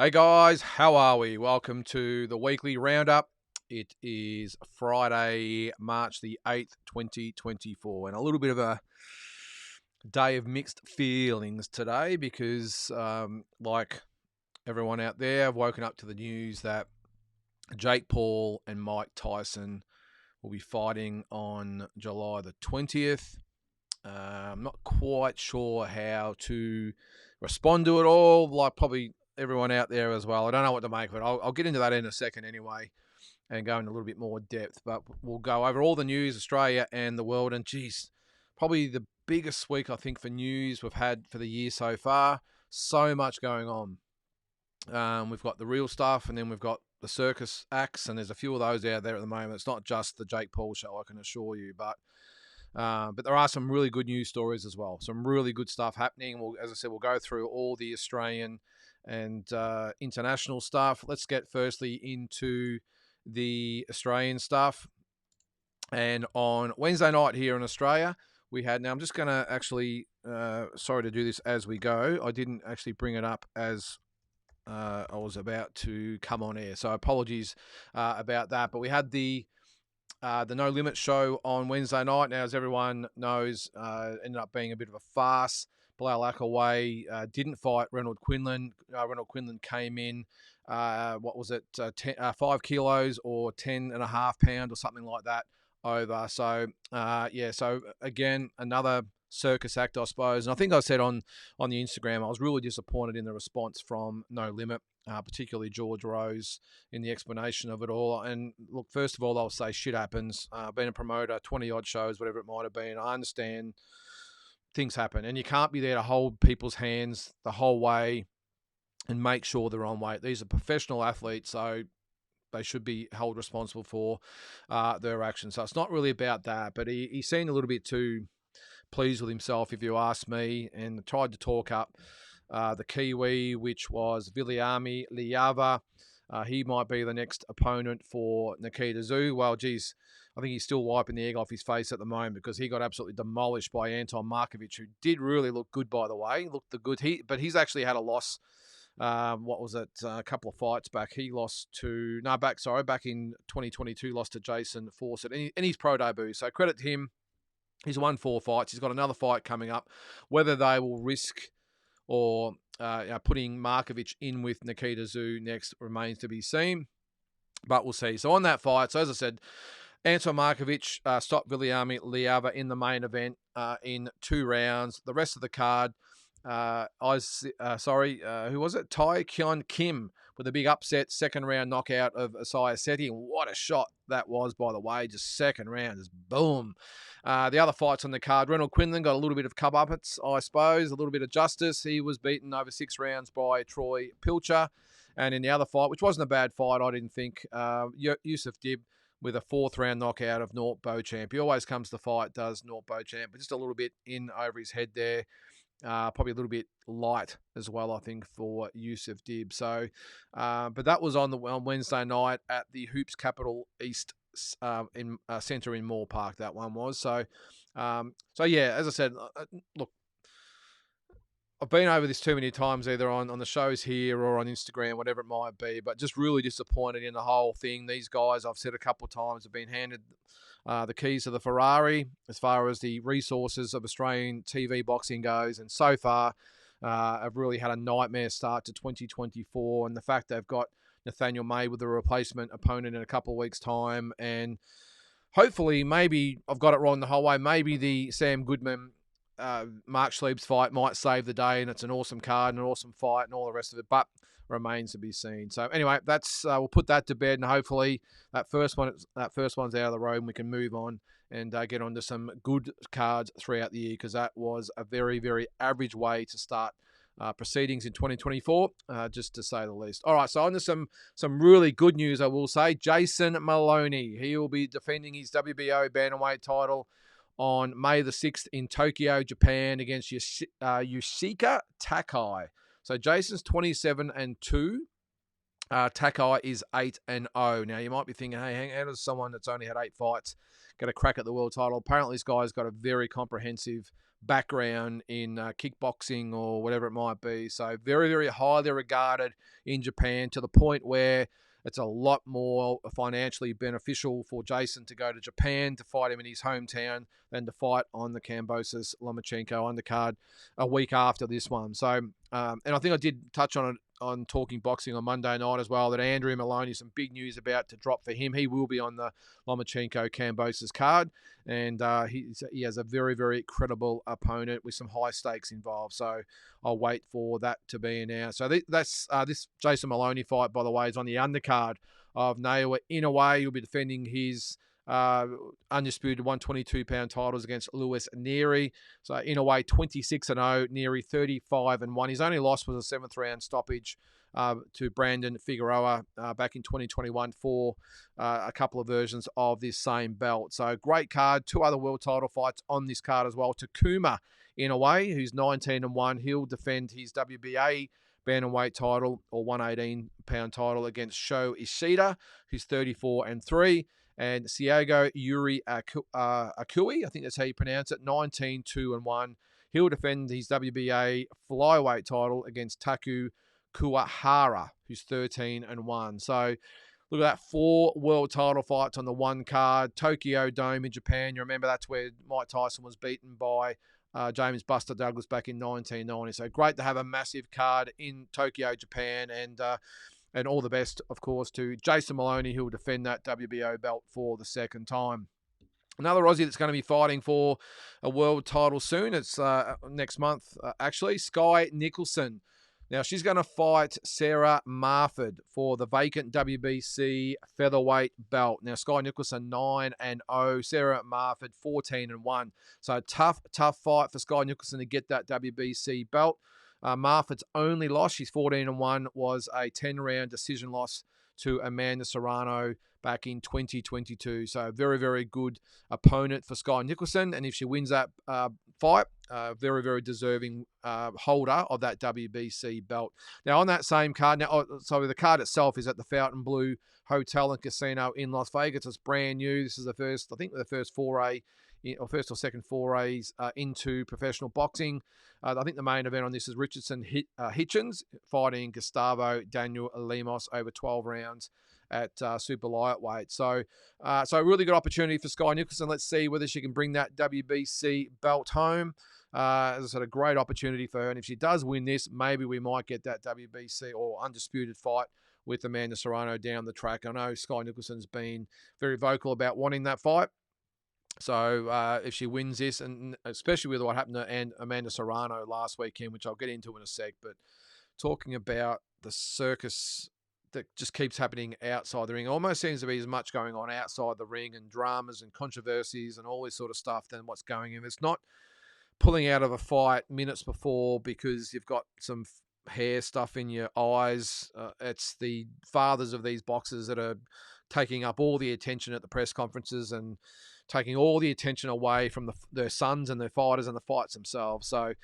Hey guys, how are we? Welcome to the weekly roundup. It is Friday, March the 8th, 2024, and a little bit of a day of mixed feelings today because, like everyone out there, I've woken up to the news that Jake Paul and Mike Tyson will be fighting on July the 20th. I'm not quite sure how to respond to it all, like probably everyone out there as well. I don't know what to make of it. I'll get into that in a second anyway and go into a little bit more depth. But we'll go over all the news, Australia and the world. And geez, probably the biggest week I think for news we've had for the year so far. So much going on. We've got the real stuff, and then we've got the circus acts, and there's a few of those out there at the moment. It's not just the Jake Paul show, I can assure you, but there are some really good news stories as well. Some really good stuff happening. As I said, we'll go through all the Australian and international stuff. Let's get firstly into the Australian stuff. And on Wednesday night here in Australia, we had. Now, I'm just going to actually, sorry to do this as we go. I didn't actually bring it up as I was about to come on air. So apologies about that. But we had the No Limit show on Wednesday night. Now, as everyone knows, ended up being a bit of a farce. Bilal Akaway didn't fight Reynold Quinlan. Reynold Quinlan came in, 5 kilos or 10.5 pounds or something like that over. So, so again, another circus act, I suppose. And I think I said on the Instagram, I was really disappointed in the response from No Limit. Particularly George Rose in the explanation of it all. And look, first of all, I'll say shit happens. Being a promoter, 20-odd shows, whatever it might have been, I understand things happen. And you can't be there to hold people's hands the whole way and make sure they're on weight. These are professional athletes, so they should be held responsible for their actions. So it's not really about that, but he seemed a little bit too pleased with himself, if you ask me, and tried to talk up the Kiwi, which was Viliami Liava. He might be the next opponent for Nikita Tszyu. Well, geez, I think he's still wiping the egg off his face at the moment because he got absolutely demolished by Anton Markovic, who did really look good, by the way. Looked the good. But he's actually had a loss. A couple of fights back. He lost back in 2022, lost to Jason Fawcett, and his pro debut. So credit to him. He's won 4 fights. He's got another fight coming up. Whether they will risk or putting Markovic in with Nikita Tszyu next remains to be seen, but we'll see. So on that fight, so as I said, Anton Markovic stopped Viliami Liava in the main event in 2 rounds. The rest of the card, who was it? Tai Kyun Kim with a big upset second round knockout of Isaiah Seti. And what a shot that was, by the way. Just second round, just boom. The other fights on the card, Reynold Quinlan got a little bit of comeuppance, I suppose, a little bit of justice. He was beaten over 6 rounds by Troy Pilcher. And in the other fight, which wasn't a bad fight, I didn't think, Yusuf Dib with a 4th round knockout of Nort Beauchamp. He always comes to fight, does Nort Beauchamp, but just a little bit in over his head there. Probably a little bit light as well, I think, for Yusuf Dib. So, but that was on Wednesday night at the Hoops Capital East Centre in Moore Park. That one was. So yeah, as I said, look, I've been over this too many times, either on the shows here or on Instagram, whatever it might be, but just really disappointed in the whole thing. These guys, I've said a couple of times, have been handed the keys to the Ferrari as far as the resources of Australian TV boxing goes, and so far have really had a nightmare start to 2024, and the fact they've got Nathaniel May with a replacement opponent in a couple of weeks' time, and hopefully, maybe I've got it wrong the whole way, maybe the Sam Goodman Mark Schlieb's fight might save the day, and it's an awesome card and an awesome fight and all the rest of it, but remains to be seen. So anyway, that's we'll put that to bed, and hopefully that first one's out of the road, and we can move on and get on to some good cards throughout the year, because that was a very, very average way to start proceedings in 2024, just to say the least. All right, so on to some really good news, I will say. Jason Maloney, he will be defending his WBO bantamweight title on May the 6th in Tokyo, Japan, against Yushika Takai. So Jason's 27-2. Takai is 8-0. Now, you might be thinking, hey, how does someone that's only had 8 fights get a crack at the world title? Apparently, this guy's got a very comprehensive background in kickboxing or whatever it might be. So very, very highly regarded in Japan, to the point where it's a lot more financially beneficial for Jason to go to Japan to fight him in his hometown than to fight on the Kambosos Lomachenko undercard a week after this one. So, and I think I did touch on it on Talking Boxing on Monday night as well, that Andrew Maloney, some big news about to drop for him. He will be on the Lomachenko Kambosos card, and he has a very, very credible opponent with some high stakes involved. So I'll wait for that to be announced. So that's this Jason Maloney fight, by the way, is on the undercard of Naoya Inoue. He'll be defending his undisputed 122-pound titles against Luis Nery. So Inoue 26-0, Nery 35-1. His only loss was a 7th round stoppage to Brandon Figueroa back in 2021 for a couple of versions of this same belt. So great card. 2 other world title fights on this card as well. Takuma Inoue, who's 19-1, he'll defend his WBA bantamweight title or 118-pound title against Sho Ishida, who's 34-3. And Thiago Yuri Akui, I think that's how you pronounce it, 19-2-1. He'll defend his WBA flyweight title against Taku Kuwahara, who's 13-1. So look at that, 4 world title fights on the one card. Tokyo Dome in Japan. You remember that's where Mike Tyson was beaten by James Buster Douglas back in 1990. So great to have a massive card in Tokyo, Japan, and all the best, of course, to Jason Maloney, who will defend that WBO belt for the second time. Another Aussie that's going to be fighting for a world title soon. It's next month, actually. Skye Nicholson. Now, she's going to fight Sarah Marford for the vacant WBC featherweight belt. Now, Skye Nicholson 9-0, Sarah Marford 14-1. So tough fight for Skye Nicholson to get that WBC belt. Marford's only loss, she's 14-1, was a 10-round decision loss to Amanda Serrano back in 2022. So very, very good opponent for Skye Nicholson. And if she wins that fight, very, very deserving holder of that WBC belt. Now, on that same card, the card itself is at the Fontainebleau Hotel and Casino in Las Vegas. It's brand new. This is the first foray, or first or second forays into professional boxing. I think the main event on this is Richardson Hitchens fighting Gustavo Daniel Lemos over 12 rounds at super lightweight. So a really good opportunity for Skye Nicholson. Let's see whether she can bring that WBC belt home. As I said, a great opportunity for her. And if she does win this, maybe we might get that WBC or undisputed fight with Amanda Serrano down the track. I know Skye Nicholson's been very vocal about wanting that fight. So if she wins this, and especially with what happened to Amanda Serrano last weekend, which I'll get into in a sec, but talking about the circus that just keeps happening outside the ring. It almost seems to be as much going on outside the ring and dramas and controversies and all this sort of stuff than what's going in. It's not pulling out of a fight minutes before because you've got some hair stuff in your eyes. It's the fathers of these boxers that are taking up all the attention at the press conferences and taking all the attention away from their sons and their fighters and the fights themselves. So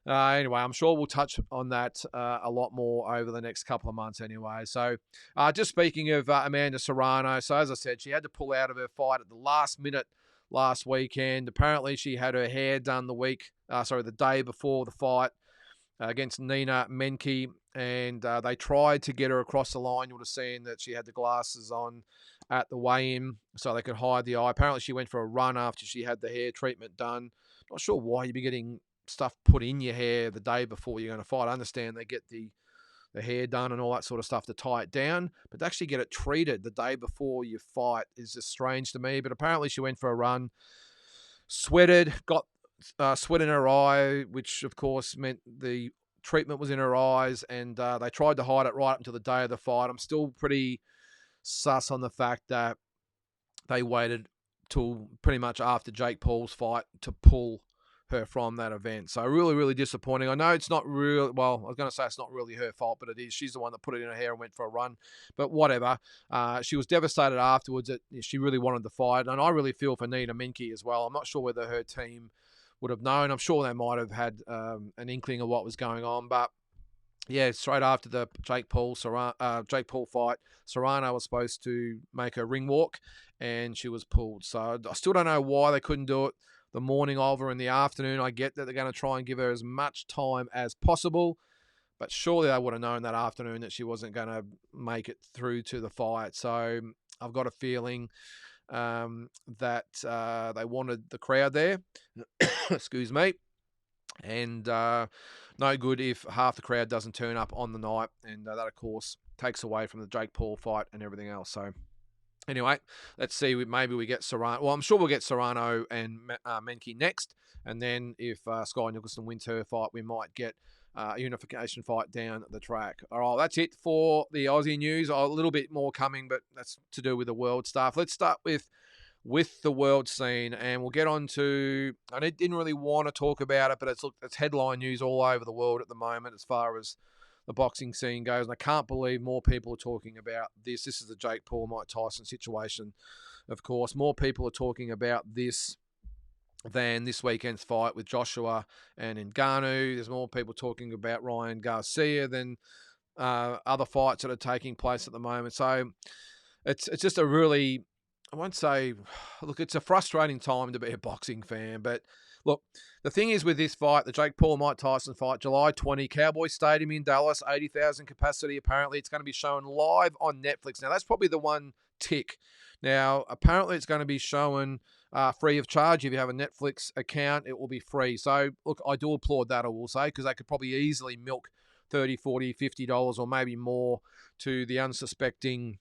anyway, I'm sure we'll touch on that a lot more over the next couple of months anyway. So just speaking of Amanda Serrano, so as I said, she had to pull out of her fight at the last minute last weekend. Apparently she had her hair done the day before the fight against Nina Menke, and they tried to get her across the line. You would have seen that she had the glasses on at the weigh-in so they could hide the eye. Apparently she went for a run after she had the hair treatment done. Not sure why you'd be getting stuff put in your hair the day before you're going to fight. I understand they get the hair done and all that sort of stuff to tie it down, but to actually get it treated the day before you fight is just strange to me. But apparently she went for a run, sweated, got sweat in her eye, which of course meant the treatment was in her eyes, and they tried to hide it right up until the day of the fight. I'm still pretty sus on the fact that they waited till pretty much after Jake Paul's fight to pull her from that event. So really, really disappointing. I know it's not real. Well, I was going to say it's not really her fault, but it is. She's the one that put it in her hair and went for a run. But whatever. She was devastated afterwards that she really wanted the fight. And I really feel for Nina Menke as well. I'm not sure whether her team would have known. I'm sure they might have had an inkling of what was going on. But yeah, straight after the Jake Paul fight, Serrano was supposed to make a ring walk, and she was pulled. So I still don't know why they couldn't do it the morning of or in the afternoon. I get that they're going to try and give her as much time as possible, but surely they would have known that afternoon that she wasn't going to make it through to the fight. So I've got a feeling that they wanted the crowd there. Excuse me. And no good if half the crowd doesn't turn up on the night, and that of course takes away from the Jake Paul fight and everything else. So anyway, let's see. Maybe we get Serrano. Well, I'm sure we'll get Serrano and Menke next, and then if Sky Nicholson wins her fight, we might get a unification fight down the track. All right, that's it for the Aussie news. A little bit more coming, but that's to do with the world stuff. Let's start with the world scene, and we'll get on to, I didn't really want to talk about it, but it's headline news all over the world at the moment as far as the boxing scene goes, and I can't believe more people are talking about this. This is the Jake Paul, Mike Tyson situation, of course. More people are talking about this than this weekend's fight with Joshua and Ngannou. There's more people talking about Ryan Garcia than other fights that are taking place at the moment. So it's just a really, I won't say, look, it's a frustrating time to be a boxing fan, but look, the thing is with this fight, the Jake Paul, Mike Tyson fight, July 20, Cowboy Stadium in Dallas, 80,000 capacity. Apparently, it's going to be shown live on Netflix. Now, that's probably the one tick. Now, apparently, it's going to be shown free of charge. If you have a Netflix account, it will be free. So, look, I do applaud that, I will say, because they could probably easily milk $30, $40, $50 or maybe more to the unsuspecting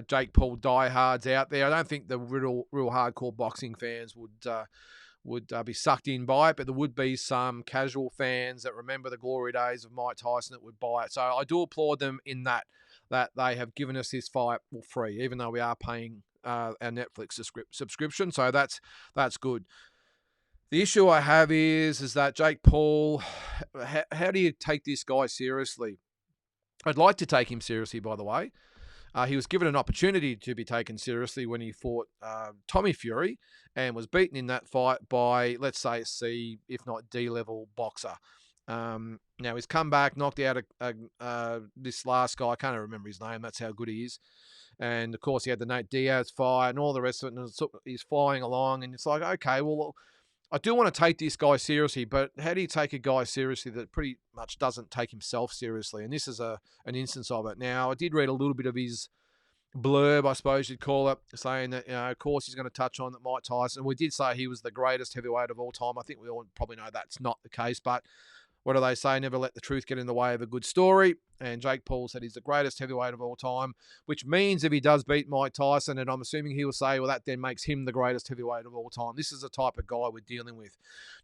Jake Paul diehards out there. I don't think the real hardcore boxing fans would be sucked in by it, but there would be some casual fans that remember the glory days of Mike Tyson that would buy it. So I do applaud them in that they have given us this fight for free, even though we are paying our Netflix subscription. So that's good. The issue I have is that Jake Paul, how do you take this guy seriously? I'd like to take him seriously, by the way. He was given an opportunity to be taken seriously when he fought Tommy Fury and was beaten in that fight by, let's say, a C, if not D-level boxer. Now, he's come back, knocked out this last guy. I can't remember his name. That's how good he is. And, of course, he had the Nate Diaz fight and all the rest of it. And he's flying along. And it's like, okay, well, I do want to take this guy seriously, but how do you take a guy seriously that pretty much doesn't take himself seriously? And this is an instance of it. Now, I did read a little bit of his blurb, I suppose you'd call it, saying that, of course, he's going to touch on that Mike Tyson. We did say he was the greatest heavyweight of all time. I think we all probably know that's not the case, but what do they say? Never let the truth get in the way of a good story. And Jake Paul said he's the greatest heavyweight of all time, which means if he does beat Mike Tyson, and I'm assuming he will say, well, that then makes him the greatest heavyweight of all time. This is the type of guy we're dealing with.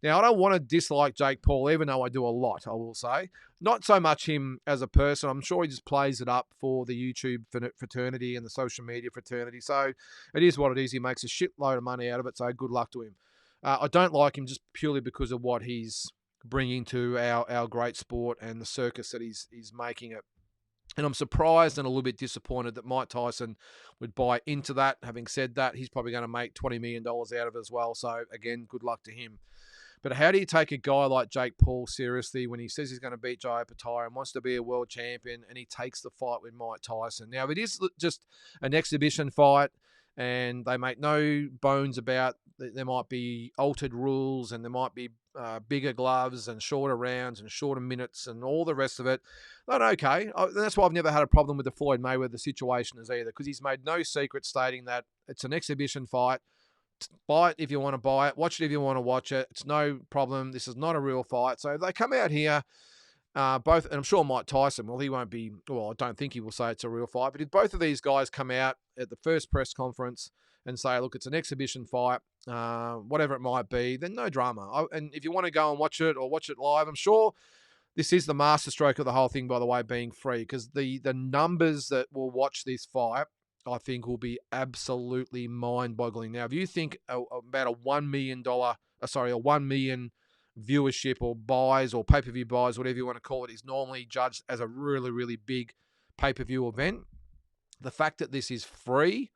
Now, I don't want to dislike Jake Paul, even though I do a lot, I will say. Not so much him as a person. I'm sure he just plays it up for the YouTube fraternity and the social media fraternity. So it is what it is. He makes a shitload of money out of it, so good luck to him. I don't like him just purely because of what he's bringing to our great sport and the circus that he's making it. And I'm surprised and a little bit disappointed that Mike Tyson would buy into that. Having said that, he's probably going to make $20 million out of it as well. So, again, good luck to him. But how do you take a guy like Jake Paul seriously when he says he's going to beat Jai Opetaia and wants to be a world champion, and he takes the fight with Mike Tyson? Now, if it is just an exhibition fight, and they make no bones about there might be altered rules and there might be bigger gloves and shorter rounds and shorter minutes and all the rest of it. But okay, that's why I've never had a problem with the Floyd Mayweather situation is either, because he's made no secret stating that it's an exhibition fight. Buy it if you want to buy it. Watch it if you want to watch it. It's no problem. This is not a real fight. So if they come out here, both, and I'm sure Mike Tyson, well, he won't be, well, I don't think he will say it's a real fight, but if both of these guys come out at the first press conference and say, look, it's an exhibition fight, whatever it might be, then no drama. And if you want to go and watch it or watch it live, I'm sure this is the masterstroke of the whole thing, by the way, being free, because the numbers that will watch this fight, I think, will be absolutely mind-boggling. Now, if you think about a $1 million viewership or buys or pay-per-view buys, whatever you want to call it, is normally judged as a really, really big pay-per-view event. The fact that this is free,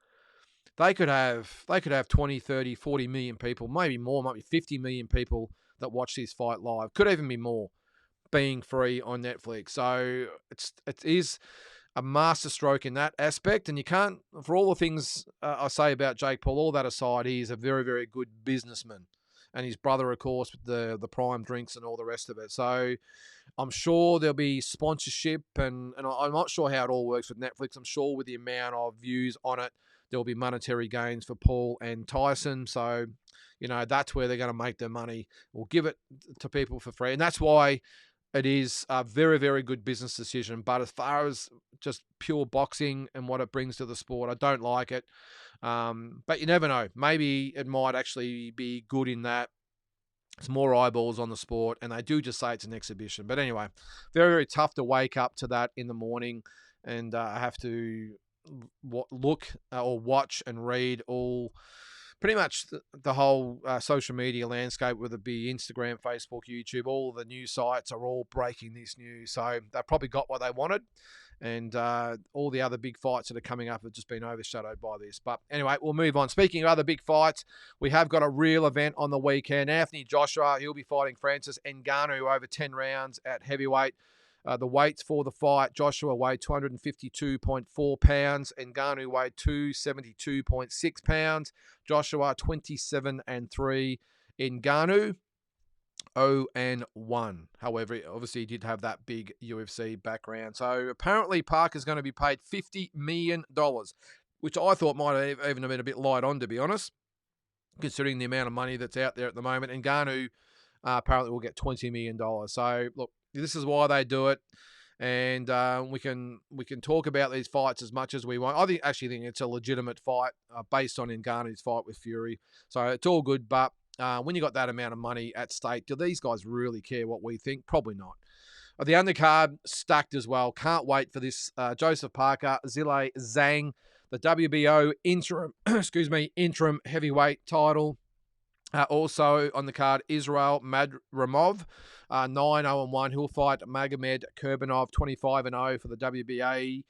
they could have 20, 30, 40 million people, maybe more, might be 50 million people that watch this fight live. Could even be more. being free on Netflix. So it is a masterstroke in that aspect. And you can't, for all the things I say about Jake Paul, all that aside, he is a very, very good businessman. And his brother, of course, with the Prime drinks and all the rest of it. So I'm sure there'll be sponsorship, and I'm not sure how it all works with Netflix. I'm sure with the amount of views on it, there'll be monetary gains for Paul and Tyson. So, that's where they're going to make their money. We'll give it to people for free. And that's why it is a very, very good business decision. But as far as just pure boxing and what it brings to the sport, I don't like it. But you never know. Maybe it might actually be good in that it's more eyeballs on the sport, and they do just say it's an exhibition. But anyway, very, very tough to wake up to that in the morning, and I have to look or watch and read all pretty much the whole social media landscape, whether it be Instagram, Facebook, YouTube. All the news sites are all breaking this news, so they probably got what they wanted. And all the other big fights that are coming up have just been overshadowed by this. But anyway, we'll move on. Speaking of other big fights, we have got a real event on the weekend. Anthony Joshua, he'll be fighting Francis Ngannou over 10 rounds at heavyweight. The weights for the fight, Joshua weighed 252.4 pounds. Ngannou weighed 272.6 pounds. Joshua 27-3. Ngannou 0-1. However, obviously he did have that big UFC background. So apparently Parker's going to be paid $50 million, which I thought might have even been a bit light on, to be honest, considering the amount of money that's out there at the moment. And Ngannou apparently will get $20 million. So look, this is why they do it. And we can talk about these fights as much as we want. I actually think it's a legitimate fight based on Ngannou's fight with Fury. So it's all good, but when you got that amount of money at stake, do these guys really care what we think? Probably not. The undercard stacked as well. Can't wait for this. Joseph Parker, Zhilei Zhang, the WBO interim heavyweight title. Also on the card, Israel Madrimov, 9-0-1. He'll fight Magomed Kurbanov, 25-0 for the WBA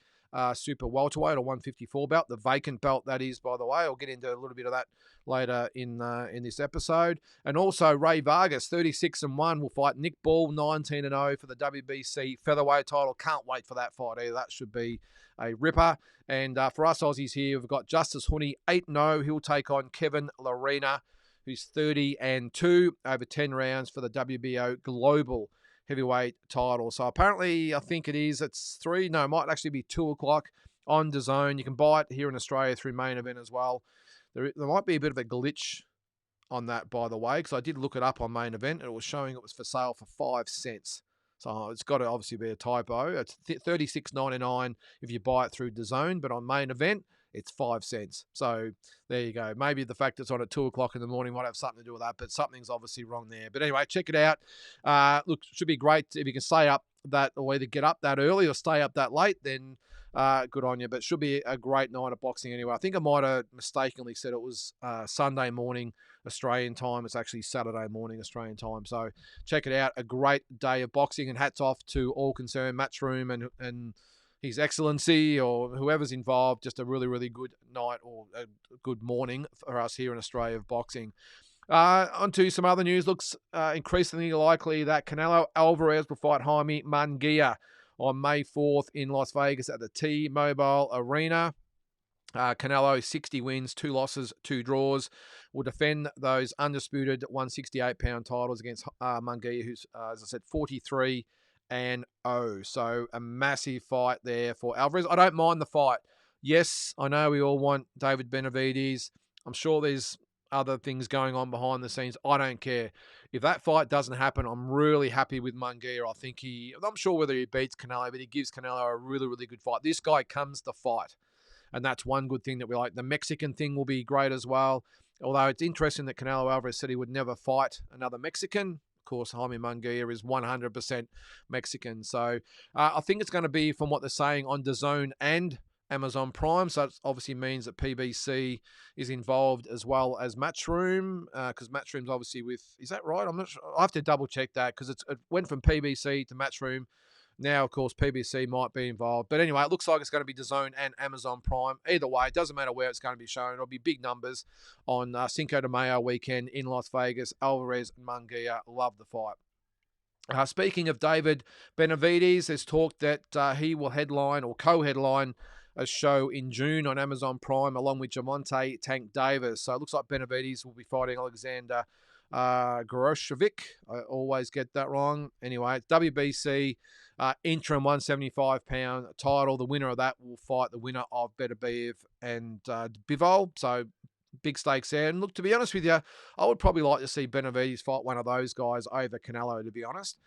super welterweight or 154 belt, the vacant belt that is, by the way. I'll get into a little bit of that later in this episode. And also Ray Vargas, 36-1, will fight Nick Ball, 19-0 for the WBC featherweight title. Can't wait for that fight either. That should be a ripper. And for us Aussies here, we've got Justice Honey, 8-0. He'll take on Kevin Lerena, who's 30-2 over 10 rounds for the WBO global heavyweight title. So apparently, I think it's 3. No, it might actually be 2 o'clock on DAZN. You can buy it here in Australia through Main Event as well. There might be a bit of a glitch on that, by the way, because I did look it up on Main Event and it was showing it was for sale for 5 cents. So it's got to obviously be a typo. It's $36.99 if you buy it through DAZN, but on Main Event, it's 5 cents. So there you go. Maybe the fact it's on at 2 o'clock in the morning might have something to do with that, but something's obviously wrong there. But anyway, check it out. Look, should be great if you can stay up that, or either get up that early or stay up that late, then good on you. But should be a great night of boxing anyway. I think I might have mistakenly said it was Sunday morning Australian time. It's actually Saturday morning Australian time. So check it out. A great day of boxing, and hats off to all concerned, Matchroom and His Excellency or whoever's involved. Just a really, really good night or a good morning for us here in Australia of boxing. On to some other news. Looks increasingly likely that Canelo Alvarez will fight Jaime Munguia on May 4th in Las Vegas at the T-Mobile Arena. Canelo, 60 wins, 2 losses, 2 draws. Will defend those undisputed 168-pound titles against Munguia, who's, as I said, 43-0. So a massive fight there for Alvarez. I don't mind the fight. Yes, I know we all want David Benavidez. I'm sure there's other things going on behind the scenes. I don't care. If that fight doesn't happen, I'm really happy with Munguia. I think I'm sure whether he beats Canelo, but he gives Canelo a really, really good fight. This guy comes to fight. And that's one good thing that we like. The Mexican thing will be great as well. Although it's interesting that Canelo Alvarez said he would never fight another Mexican. Of course, Jaime Munguia is 100% Mexican. So I think it's going to be, from what they're saying, on DAZN and Amazon Prime. So it obviously means that PBC is involved as well as Matchroom, because Matchroom's obviously with, is that right? I'm not sure. I have to double check that, because it went from PBC to Matchroom. Now, of course, PBC might be involved. But anyway, it looks like it's going to be DAZN and Amazon Prime. Either way, it doesn't matter where it's going to be shown. It'll be big numbers on Cinco de Mayo weekend in Las Vegas. Alvarez and Munguia, love the fight. Speaking of David Benavides, there's talk that he will headline or co-headline a show in June on Amazon Prime along with Gervonta Tank Davis. So it looks like Benavides will be fighting Alexander Goroshevic. I always get that wrong. Anyway, WBC interim 175-pound title. The winner of that will fight the winner of Beterbiev and Bivol. So big stakes there. And look, to be honest with you, I would probably like to see Benavides fight one of those guys over Canelo, to be honest.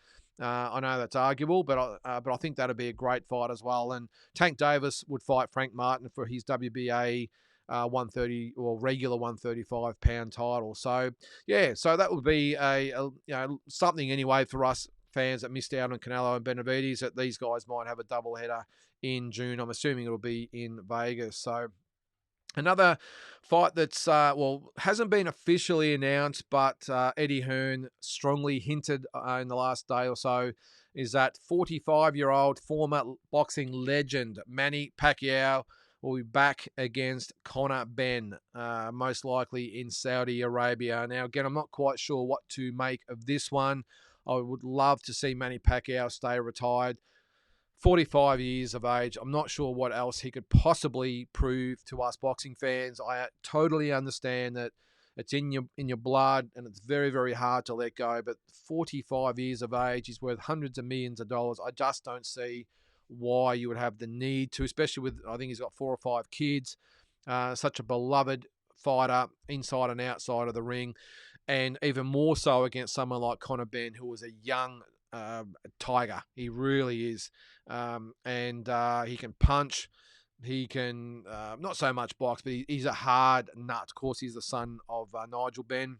I know that's arguable, but I think that'd be a great fight as well. And Tank Davis would fight Frank Martin for his WBA 130 or regular 135-pound title. So yeah, so that would be a something anyway for us fans that missed out on Canelo and Benavides, that these guys might have a double header in June. I'm assuming it'll be in Vegas. So another fight that's, hasn't been officially announced, but Eddie Hearn strongly hinted in the last day or so, is that 45-year-old former boxing legend Manny Pacquiao will be back against Conor Benn, most likely in Saudi Arabia. Now, again, I'm not quite sure what to make of this one. I would love to see Manny Pacquiao stay retired. 45 years of age. I'm not sure what else he could possibly prove to us boxing fans. I totally understand that it's in your blood and it's very, very hard to let go. But 45 years of age, he's worth hundreds of millions of dollars. I just don't see why you would have the need to, especially with, I think he's got 4 or 5 kids. Such a beloved fighter inside and outside of the ring. And even more so against someone like Conor Benn, who was a young tiger. He really is. And he can punch. He can, not so much box, but he's a hard nut. Of course, he's the son of Nigel Benn.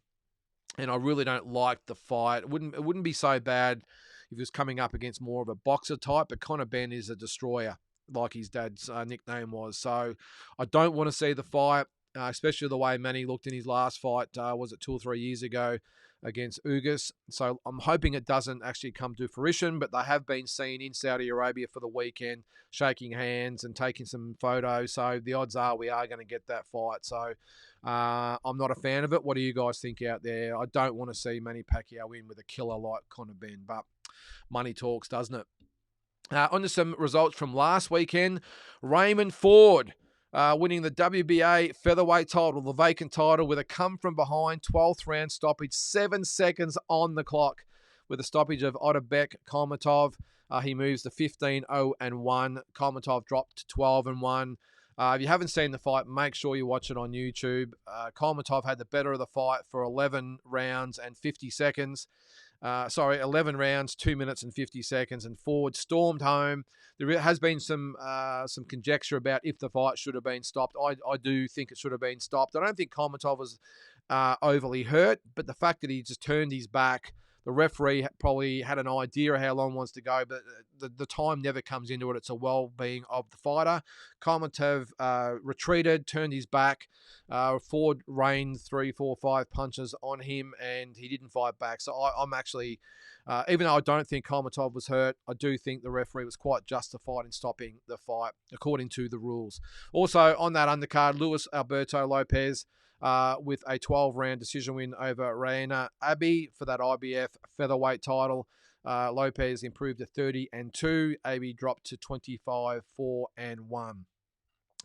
And I really don't like the fight. It wouldn't be so bad if he was coming up against more of a boxer type, but Conor Benn is a destroyer, like his dad's nickname was. So I don't want to see the fight, especially the way Manny looked in his last fight, was it 2 or 3 years ago, against Ugas. So I'm hoping it doesn't actually come to fruition, but they have been seen in Saudi Arabia for the weekend, shaking hands and taking some photos. So the odds are we are going to get that fight. So I'm not a fan of it. What do you guys think out there? I don't want to see Manny Pacquiao win with a killer like Conor Benn, but money talks, doesn't it? On to some results from last weekend. Raymond Ford winning the WBA featherweight title, the vacant title, with a come-from-behind 12th round stoppage, 7 seconds on the clock, with a stoppage of Otabek Kolmatov. He moves to 15-0-1. Kolmatov dropped to 12-1. If you haven't seen the fight, make sure you watch it on YouTube. Kolmatov had the better of the fight for 11 rounds and 50 seconds. 11 rounds, 2 minutes and 50 seconds, and Ford stormed home. There has been some conjecture about if the fight should have been stopped. I do think it should have been stopped. I don't think Kolmatov was overly hurt, but the fact that he just turned his back, the referee probably had an idea of how long wants to go, but the time never comes into it. It's a well-being of the fighter. Kolmatov retreated, turned his back. Ford rained 3, 4, 5 punches on him, and he didn't fight back. So I'm actually, even though I don't think Kolmatov was hurt, I do think the referee was quite justified in stopping the fight according to the rules. Also on that undercard, Luis Alberto Lopez, with a 12-round decision win over Raina Abbey for that IBF featherweight title. Lopez improved to 30-2. Abbey dropped to 25-4-1.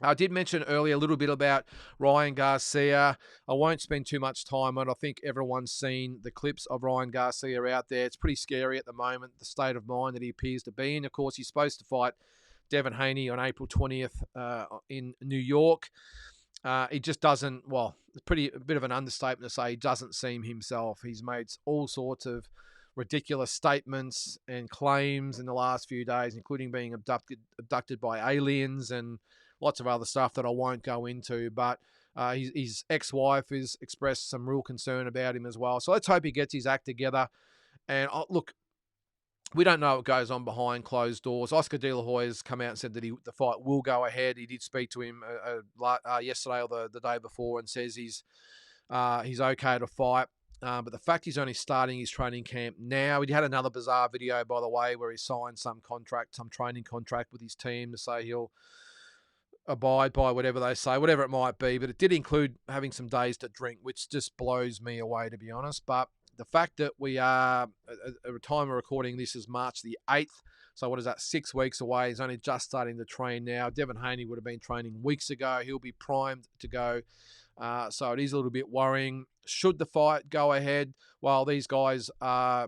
I did mention earlier a little bit about Ryan Garcia. I won't spend too much time on it. I think everyone's seen the clips of Ryan Garcia out there. It's pretty scary at the moment, the state of mind that he appears to be in. Of course, he's supposed to fight Devin Haney on April 20th in New York. He just doesn't, it's a bit of an understatement to say he doesn't seem himself. He's made all sorts of ridiculous statements and claims in the last few days, including being abducted by aliens and lots of other stuff that I won't go into. But his ex-wife has expressed some real concern about him as well. So let's hope he gets his act together. And look, we don't know what goes on behind closed doors. Oscar De La Hoya has come out and said that the fight will go ahead. He did speak to him yesterday or the day before and says he's okay to fight. But the fact he's only starting his training camp now, he had another bizarre video, by the way, where he signed some training contract with his team to say he'll abide by whatever they say, whatever it might be. But it did include having some days to drink, which just blows me away, to be honest. But the fact that we are, at the time of recording this is March the 8th, so what is that, 6 weeks away. He's only just starting to train now. Devin Haney would have been training weeks ago. He'll be primed to go. So it is a little bit worrying. Should the fight go ahead? Well, these guys are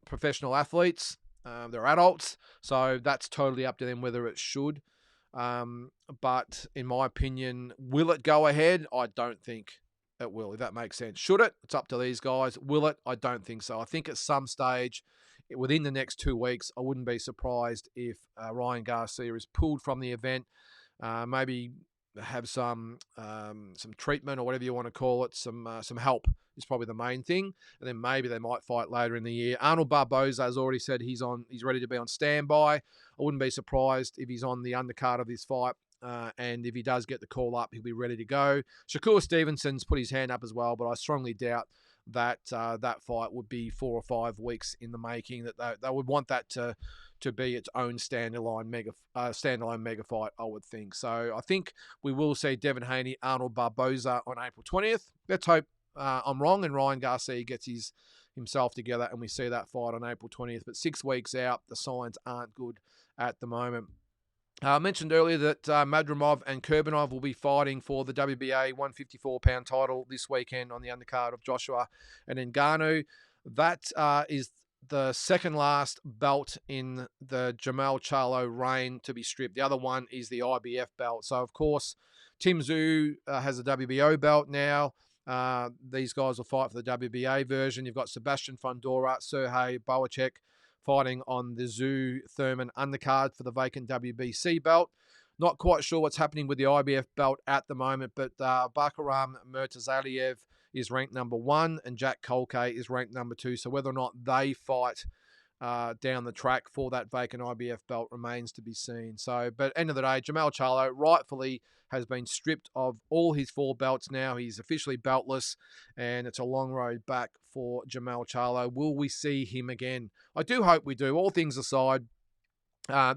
professional athletes. They're adults, so that's totally up to them whether it should. But in my opinion, will it go ahead? I don't think it will, if that makes sense. Should it? It's up to these guys. Will it? I don't think so. I think at some stage within the next 2 weeks, I wouldn't be surprised if Ryan Garcia is pulled from the event. Maybe have some treatment or whatever you want to call it, some help is probably the main thing, and then maybe they might fight later in the year. Arnold Barboza has already said he's ready to be on standby. I wouldn't be surprised if he's on the undercard of this fight, and if he does get the call up, he'll be ready to go. Shakur Stevenson's put his hand up as well, but I strongly doubt that that fight would be 4 or 5 weeks in the making. That they would want that to be its own standalone mega fight, I would think. So I think we will see Devin Haney, Arnold Barboza on April 20th. Let's hope I'm wrong and Ryan Garcia gets himself together and we see that fight on April 20th. But 6 weeks out, the signs aren't good at the moment. I mentioned earlier that Madrimov and Kurbanov will be fighting for the WBA 154-pound title this weekend on the undercard of Joshua and Ngannou. That is the second last belt in the Jermell Charlo reign to be stripped. The other one is the IBF belt. So, of course, Tim Tszyu has a WBO belt now. These guys will fight for the WBA version. You've got Sebastian Fundora, Sergey Boacek fighting on the Tszyu Thurman undercard for the vacant WBC belt. Not quite sure what's happening with the IBF belt at the moment, but Bakaram Murtazaliev is ranked number 1 and Jack Colkay is ranked number 2. So whether or not they fight down the track for that vacant IBF belt remains to be seen. So, but end of the day, Jermell Charlo rightfully has been stripped of all his 4 belts now. He's officially beltless, and it's a long road back for Jermell Charlo. Will we see him again? I do hope we do. All things aside,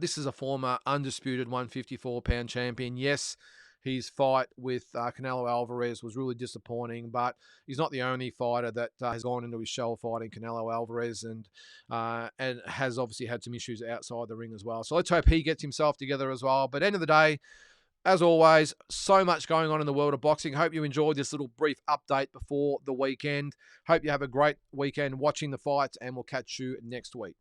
this is a former undisputed 154-pound champion. Yes, his fight with Canelo Alvarez was really disappointing, but he's not the only fighter that has gone into his shell fighting Canelo Alvarez and has obviously had some issues outside the ring as well. So let's hope he gets himself together as well. But end of the day, as always, so much going on in the world of boxing. Hope you enjoyed this little brief update before the weekend. Hope you have a great weekend watching the fights, and we'll catch you next week.